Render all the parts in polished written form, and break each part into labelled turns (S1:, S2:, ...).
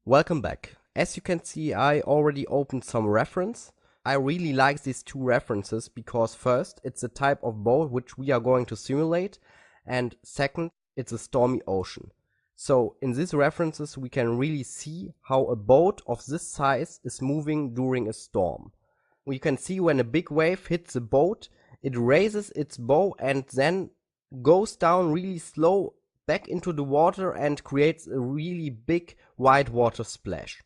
S1: Welcome back. As you can see, I already opened some reference. I really like these two references because first, it's a type of boat which we are going to simulate, and second, it's a stormy ocean. So in these references we can really see how a boat of this size is moving during a storm. We can see when a big wave hits the boat, it raises its bow and then goes down really slow back into the water and creates a really big white water splash.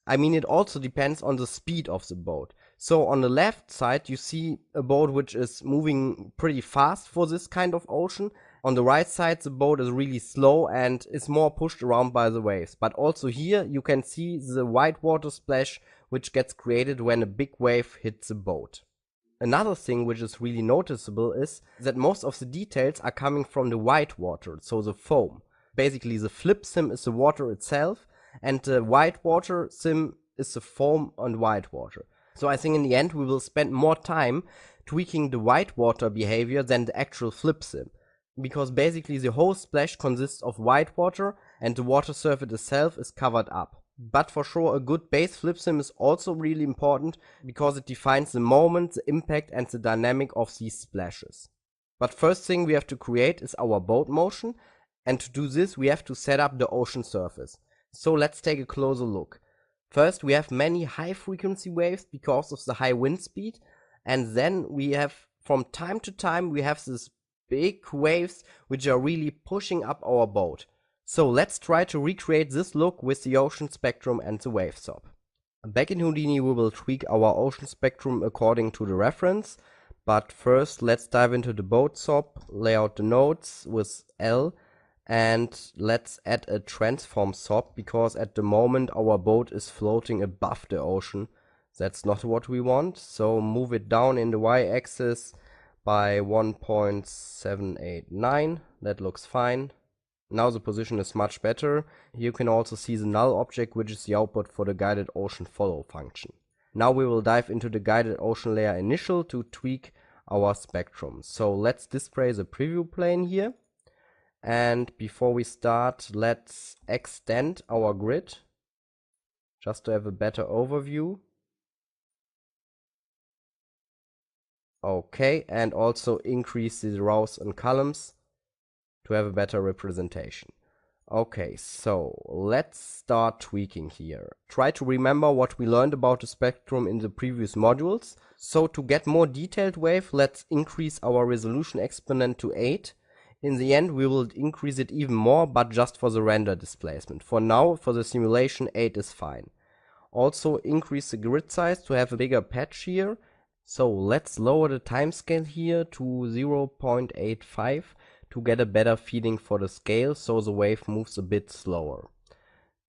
S1: I mean, it also depends on the speed of the boat. So on the left side you see a boat which is moving pretty fast for this kind of ocean. On the right side the boat is really slow and is more pushed around by the waves. But also here you can see the white water splash which gets created when a big wave hits the boat. Another thing which is really noticeable is that most of the details are coming from the white water, so the foam. Basically the flip sim is the water itself and the white water sim is the foam on white water. So I think in the end we will spend more time tweaking the white water behavior than the actual flip sim. Because basically the whole splash consists of white water and the water surface itself is covered up. But for sure a good base flip sim is also really important because it defines the moment, the impact and the dynamic of these splashes. But first thing we have to create is our boat motion, and to do this we have to set up the ocean surface. So let's take a closer look. First we have many high frequency waves because of the high wind speed, and then we have from time to time we have these big waves which are really pushing up our boat. So let's try to recreate this look with the ocean spectrum and the wave SOP. Back in Houdini we will tweak our ocean spectrum according to the reference, but first let's dive into the boat SOP, lay out the nodes with L, and let's add a transform SOP because at the moment our boat is floating above the ocean. That's not what we want, so move it down in the y-axis by 1.789, that looks fine. Now the position is much better. You can also see the null object which is the output for the guided ocean follow function. Now we will dive into the guided ocean layer initial to tweak our spectrum. So let's display the preview plane here. And before we start, let's extend our grid just to have a better overview. Okay, and also increase the rows and columns to have a better representation. Okay, so let's start tweaking here. Try to remember what we learned about the spectrum in the previous modules. So to get more detailed wave, let's increase our resolution exponent to 8. In the end we will increase it even more, but just for the render displacement. For now, for the simulation, 8 is fine. Also increase the grid size to have a bigger patch here. So let's lower the timescale here to 0.85 to get a better feeling for the scale, so the wave moves a bit slower.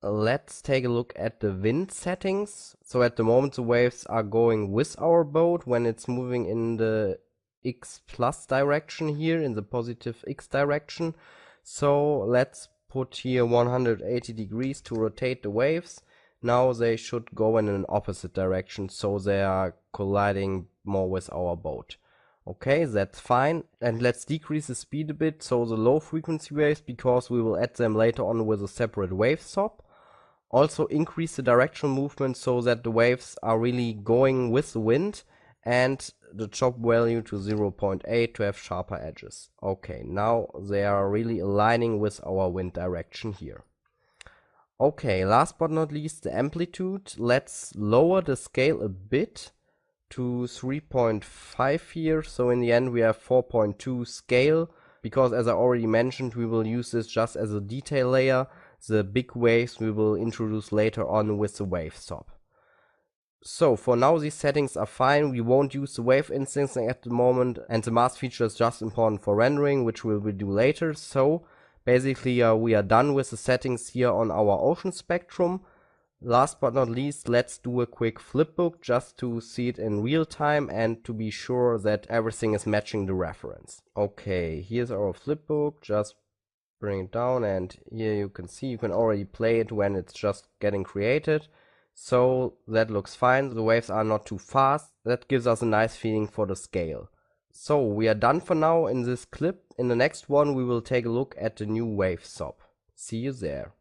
S1: Let's take a look at the wind settings. So at the moment the waves are going with our boat when it's moving in the X plus direction here, in the positive X direction. So let's put here 180 degrees to rotate the waves. Now they should go in an opposite direction, so they are colliding more with our boat. Okay, that's fine. And let's decrease the speed a bit, so the low frequency waves, because we will add them later on with a separate wave SOP. Also increase the directional movement so that the waves are really going with the wind, and the chop value to 0.8 to have sharper edges. Okay, now they are really aligning with our wind direction here. Okay, last but not least, the amplitude. Let's lower the scale a bit to 3.5 here, so in the end we have 4.2 scale, because as I already mentioned we will use this just as a detail layer. The big waves we will introduce later on with the wave SOP. So for now these settings are fine. We won't use the wave instancing at the moment, and the mask feature is just important for rendering, which we will do later. So basically we are done with the settings here on our ocean spectrum. Last but not least, let's do a quick flipbook just to see it in real time and to be sure that everything is matching the reference. Okay, here's our flipbook. Just bring it down, and here you can see you can already play it when it's just getting created. So that looks fine. The waves are not too fast. That gives us a nice feeling for the scale. So we are done for now in this clip. In the next one we will take a look at the new wave SOP. See you there.